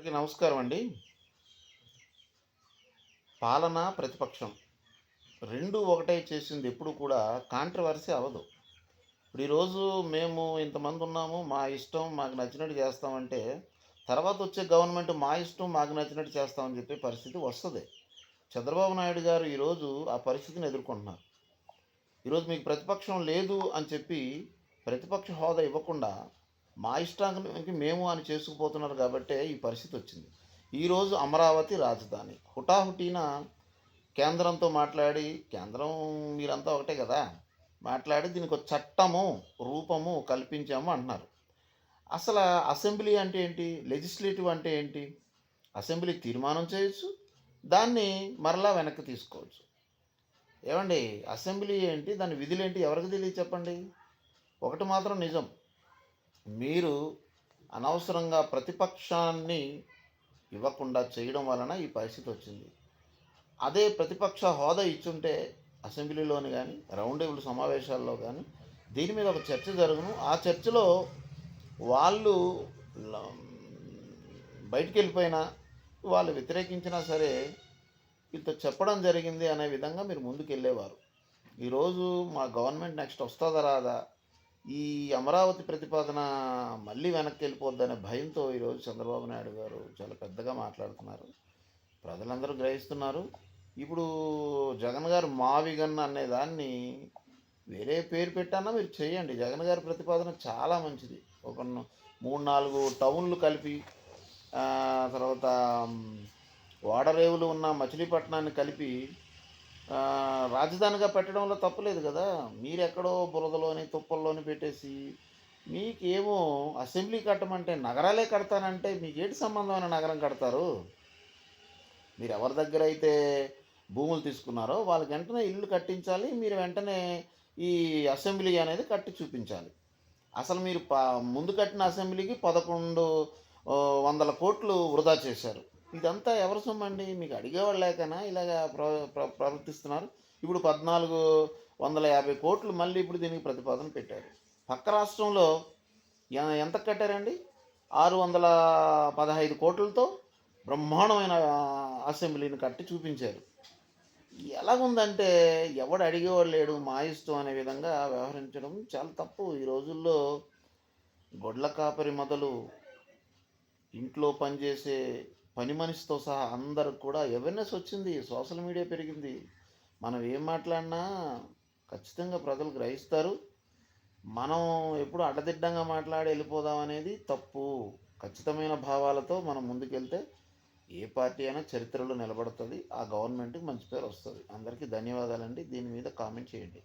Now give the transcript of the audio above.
అందరికీ నమస్కారం అండి. పాలన, ప్రతిపక్షం 2 ఒకటే చేసింది ఎప్పుడు కూడా కాంట్రోవర్సీ అవ్వదు. ఇప్పుడు ఈరోజు మేము ఇంతమందున్నాము, మా ఇష్టం మాకు నచ్చినట్టు చేస్తామంటే, తర్వాతొచ్చే గవర్నమెంట్ మా ఇష్టం మాకు నచ్చినట్టు చేస్తామని చెప్పే పరిస్థితి వస్తది. చంద్రబాబు నాయుడు గారు ఈరోజు ఆ పరిస్థితిని ఎదుర్కొంటున్నారు. ఈరోజు మీకు ప్రతిపక్షం లేదు అని చెప్పి, ప్రతిపక్ష హోదా ఇవ్వకుండా, మా ఇష్టానికి మేము అని చేసుకుపోతున్నారు కాబట్టే ఈ పరిస్థితొచ్చింది. ఈరోజు అమరావతి రాజధాని. హుటాహుటిన కేంద్రంతో మాట్లాడి, కేంద్రం మీరంతా ఒకటే కదా! మాట్లాడి దీనికొక చట్టము, రూపము కల్పించాము అంటున్నారు. అసల అసెంబ్లీ అంటే ఏంటి? లెజిస్లేటివ్ అంటే ఏంటి? అసెంబ్లీ తీర్మానం చేయొచ్చు. దాన్ని మరలా వెనక్కి తీసుకోవచ్చు. ఏవండీ, అసెంబ్లీ ఏంటి? దాని విధులేంటి? ఎవరికి తెలీదు చెప్పండి? ఒకటి మాత్రం నిజం. మీరు అనవసరంగా ప్రతిపక్షాన్ని ఇవ్వకుండా చేయడం వలన ఈ పరిస్థితి వచ్చింది. అదే ప్రతిపక్ష హోదా ఇచ్చుంటే అసెంబ్లీలోని కానీ, రౌండ్ టేబుల్ సమావేశాల్లో కానీ దీని మీద ఒక చర్చ జరుగును. ఆ చర్చలో వాళ్ళు ల బయటికి వెళ్ళిపోయినా, వాళ్ళు వ్యతిరేకించినా సరే ఇంత చెప్పడం జరిగింది అనే విధంగా మీరు ముందుకెళ్ళేవారు. ఈరోజు మా గవర్నమెంట్ నెక్స్ట్ వస్తుందా రాదా, ఈ అమరావతి ప్రతిపాదన మళ్ళీ వెనక్కి వెళ్ళిపోద్దనే భయంతో ఈరోజు చంద్రబాబు నాయుడు గారు చాలా పెద్దగా మాట్లాడుతున్నారు. ప్రజలందరూ గ్రహిస్తున్నారు. ఇప్పుడు జగన్ గారు మావిగన్ అనే దాన్ని వేరే పేరు పెట్టన్నా మీరు చేయండి. జగన్ గారి ప్రతిపాదన చాలా మంచిది. ఒక 3, 4 టౌన్లు కలిపి తర్వాత ఓడరేవులు ఉన్న మచిలీపట్నాన్ని కలిపి రాజధానిగా పెట్టడంలో తప్పులేదు కదా! మీరెక్కడో బురదలోని, తుప్పల్లోని పెట్టేసి, మీకేమో అసెంబ్లీ కట్టమంటే నగరాలే కడతానంటే మీకేంటి సంబంధమైన నగరం కడతారు? మీరెవరి దగ్గరైతే భూములు తీసుకున్నారో వాళ్ళకి వెంటనే ఇల్లు కట్టించాలి. మీరు వెంటనే ఈ అసెంబ్లీ అనేది కట్టి చూపించాలి. అసలు మీరు ముందు కట్టిన అసెంబ్లీకి 1100 కోట్లు వృధా చేశారు. ఇదంతా ఎవరి సొమ్మండి? మీకు అడిగేవాళ్ళు లేకనా ఇలాగా ప్రవర్తిస్తున్నారు? ఇప్పుడు 1450 కోట్లు మళ్ళీ ఇప్పుడు దీనికి ప్రతిపాదన పెట్టారు. పక్క రాష్ట్రంలో ఎంత కట్టారండి? 615 కోట్లతో బ్రహ్మాండమైన అసెంబ్లీని కట్టి చూపించారు. ఎలాగుందంటే ఎవడు అడిగేవాడు లేడు, మా ఇష్టం అనే విధంగా వ్యవహరించడం చాలా తప్పు. ఈ రోజుల్లో గొడ్ల కాపరి మొదలు ఇంట్లో పనిచేసే పని మనిషితో సహా అందరికి కూడా అవేర్నెస్ వచ్చింది. సోషల్ మీడియా పెరిగింది. మనం ఏం మాట్లాడినా ఖచ్చితంగా ప్రజలు గ్రహిస్తారు. మనం ఎప్పుడు అడ్డదిడ్డంగా మాట్లాడి వెళ్ళిపోదాం అనేది తప్పు. ఖచ్చితమైన భావాలతో మనం ముందుకెళ్తే ఏ పార్టీ అయినా చరిత్రలో నిలబడుతుంది. ఆ గవర్నమెంట్కి మంచి పేరు వస్తుంది. అందరికీ ధన్యవాదాలండి. దీని మీద కామెంట్ చేయండి.